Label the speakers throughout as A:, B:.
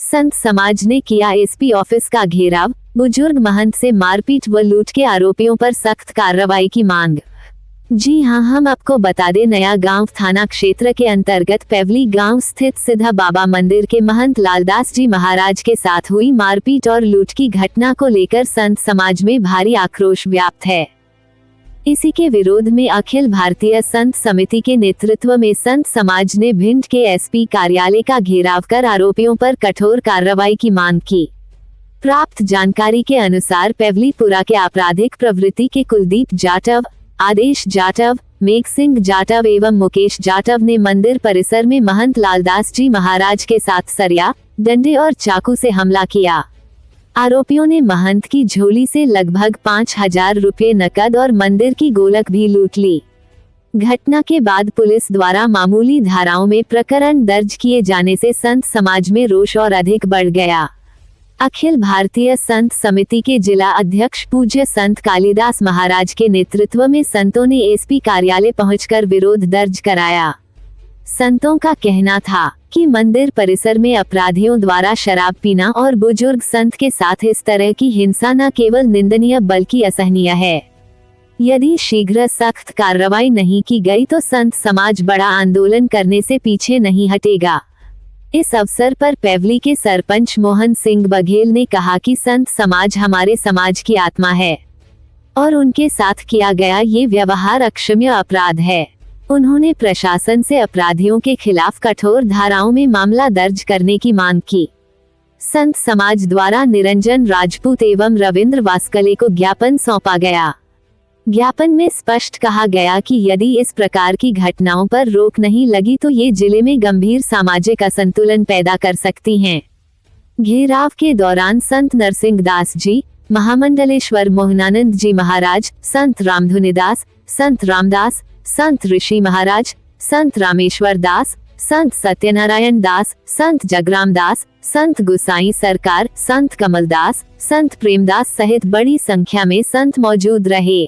A: संत समाज ने किया एसपी ऑफिस का घेराव, बुजुर्ग महंत से मारपीट व लूट के आरोपियों पर सख्त कार्रवाई की मांग। जी हां, हम आपको बता दें, नया गांव थाना क्षेत्र के अंतर्गत पेवली गांव स्थित सिद्धा बाबा मंदिर के महंत लालदास जी महाराज के साथ हुई मारपीट और लूट की घटना को लेकर संत समाज में भारी आक्रोश व्याप्त है। इसी के विरोध में अखिल भारतीय संत समिति के नेतृत्व में संत समाज ने भिंड के एसपी कार्यालय का घेराव कर आरोपियों पर कठोर कार्रवाई की मांग की। प्राप्त जानकारी के अनुसार पेवलीपुरा के आपराधिक प्रवृत्ति के कुलदीप जाटव, आदेश जाटव, मेघ सिंह जाटव एवं मुकेश जाटव ने मंदिर परिसर में महंत लालदास जी महाराज के साथ सरिया, डंडे और चाकू से हमला किया। आरोपियों ने महंत की झोली से लगभग 5,000 रुपये नकद और मंदिर की गोलक भी लूट ली। घटना के बाद पुलिस द्वारा मामूली धाराओं में प्रकरण दर्ज किए जाने से संत समाज में रोष और अधिक बढ़ गया। अखिल भारतीय संत समिति के जिला अध्यक्ष पूज्य संत कालीदास महाराज के नेतृत्व में संतों ने एसपी कार्यालय पहुंचकर विरोध दर्ज कराया। संतों का कहना था कि मंदिर परिसर में अपराधियों द्वारा शराब पीना और बुजुर्ग संत के साथ इस तरह की हिंसा न केवल निंदनीय बल्कि असहनीय है। यदि शीघ्र सख्त कार्रवाई नहीं की गई तो संत समाज बड़ा आंदोलन करने से पीछे नहीं हटेगा। इस अवसर पर पेवली के सरपंच मोहन सिंह बघेल ने कहा कि संत समाज हमारे समाज की आत्मा है और उनके साथ किया गया ये व्यवहार अक्षम्य अपराध है। उन्होंने प्रशासन से अपराधियों के खिलाफ कठोर धाराओं में मामला दर्ज करने की मांग की। संत समाज द्वारा निरंजन राजपूत एवं रविंद्र वास्कले को ज्ञापन सौंपा गया। ज्ञापन में स्पष्ट कहा गया कि यदि इस प्रकार की घटनाओं पर रोक नहीं लगी तो ये जिले में गंभीर सामाजिक असंतुलन पैदा कर सकती हैं। घेराव के दौरान संत नरसिंह दास जी, महामंडलेश्वर मोहनानंद जी महाराज, संत रामधुनीदास, संत रामदास, संत ऋषि महाराज, संत रामेश्वर दास, संत सत्यनारायण दास, संत जगराम दास, संत गुसाई सरकार, संत कमलदास, संत प्रेमदास सहित बड़ी संख्या में संत मौजूद रहे।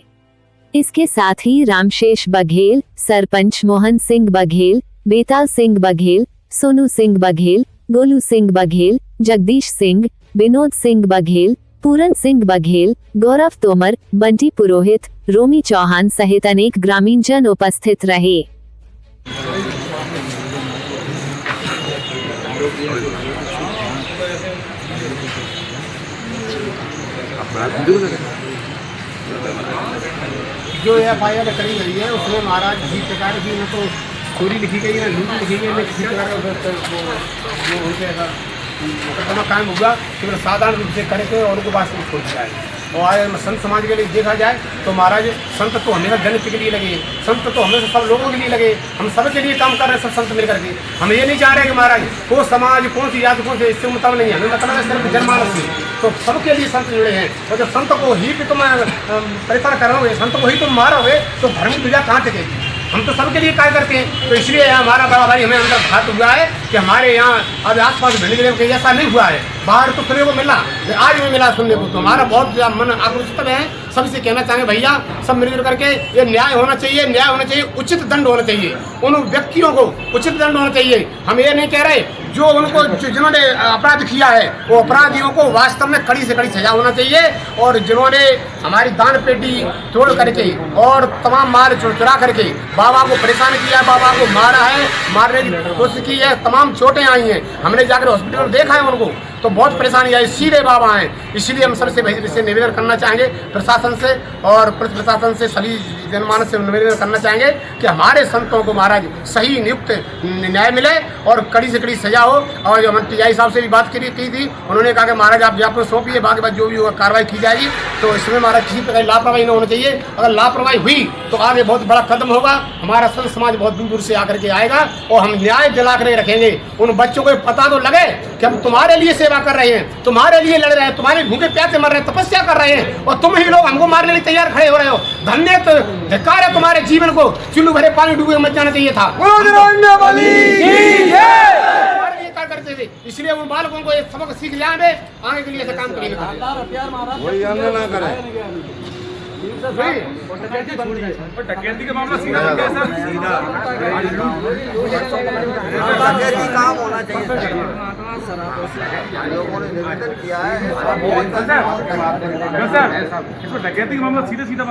A: इसके साथ ही रामशेष बघेल, सरपंच मोहन सिंह बघेल, बेताल सिंह बघेल, सोनू सिंह बघेल, गोलू सिंह बघेल, जगदीश सिंह, विनोद सिंह बघेल, पूरन सिंह बघेल, गौरव तोमर, बंटी पुरोहित, रोमी चौहान सहित अनेक ग्रामीणजन उपस्थित रहे।
B: जो एफआईआर करी गई है उसमें महाराज किसी प्रकार की न तो चोरी लिखी गई है, न लूट लिखी गई है, न किसी प्रकार का उनसे ऐसा मुकदमा कायम हुआ केवल साधारण रूप से करके और उनको वास्तविक छोड़ दिया है। और आज संत समाज के लिए देखा जाए तो महाराज संत तो हमेशा जनता के लिए लगे, संत तो हमेशा सब लोगों के लिए लगे, हम सब के लिए काम कर रहे हैं, सब संत मिलकर के। हम ये नहीं चाह रहे कि महाराज को समाज कौन सी जात कौन से इससे मतलब नहीं है, हमें मतलब है सिर्फ जनमानस से तो सबके लिए संत जुड़े हैं। और जब संत को ही तुम परेशान करोगे, संत को ही तुम मारोगे तो धर्म पूजा कहाँ टिकेगी। हम तो सबके लिए कार्य करते हैं। तो इसलिए हमारा बड़ा भाई हमें अंदर घात हुआ है कि हमारे यहाँ अब आसपास भिंड जिले में ऐसा नहीं हुआ है। बाहर तो सुनने को मिला, आज भी मिला सुनने को, तो हमारा बहुत मन आक्रोशित है। सबसे कहना चाहेंगे भैया सब मिलजुल करके ये न्याय होना चाहिए, न्याय होना चाहिए, उचित दंड होना चाहिए, उन व्यक्तियों को उचित दंड होना चाहिए। हम ये नहीं कह रहे जो उनको जिन्होंने अपराध किया है वो अपराधियों को वास्तव में कड़ी से कड़ी सजा होना चाहिए। और जिन्होंने हमारी दान पेटी तोड़ करके और तमाम माल चुरा करके बाबा को परेशान किया, बाबा को मारा है, मारने की कोशिश की है, तमाम चोटें आई हैं, हमने जाकर हॉस्पिटल में देखा है उनको, तो बहुत परेशानी आई, सीधे बाबा हैं। इसलिए हम सबसे इससे निवेदन करना चाहेंगे प्रशासन से और पुलिस प्रशासन से, सभी जनमानस से निवेदन करना चाहेंगे कि हमारे संतों को महाराज सही नियुक्त न्याय मिले और कड़ी से कड़ी सजा हो। और जो हमने टीआई साहब से भी बात की थी, उन्होंने कहा कि महाराज आप ज्ञापन सौंपिए, बाकी बात जो भी होगा कार्रवाई की जाएगी। तो इसमें महाराज किसी प्रकार लापरवाही नहीं होनी चाहिए। अगर लापरवाही हुई तो आगे बहुत बड़ा कदम होगा, हमारा संत समाज बहुत दूर दूर से आकर के आएगा और हम न्याय दिला कर रखेंगे। उन बच्चों को पता तो लगे कि हम तुम्हारे लिए सेवा कर रहे हैं, तुम्हारे लिए लड़ रहे हैं, तुम्हारे भूखे प्यासे मर रहे हैं, तपस्या कर रहे हैं और तुम ही लोग हमको मारने के लिए तैयार खड़े हो रहे हो। धन्य तो धिक्कार है तुम्हारे जीवन को, चुल्लू भरे पानी डूबे मत जाना चाहिए था। करते थे, इसलिए उन बालकों को एक सबक सीख जाए, आगे के लिए ऐसा काम करेंगे।
C: डकैती का मामला सीधा
D: काम होना चाहिए। लोगों ने निवेदन किया है
C: सर इसमें डकैती का मामला सीधे सीधा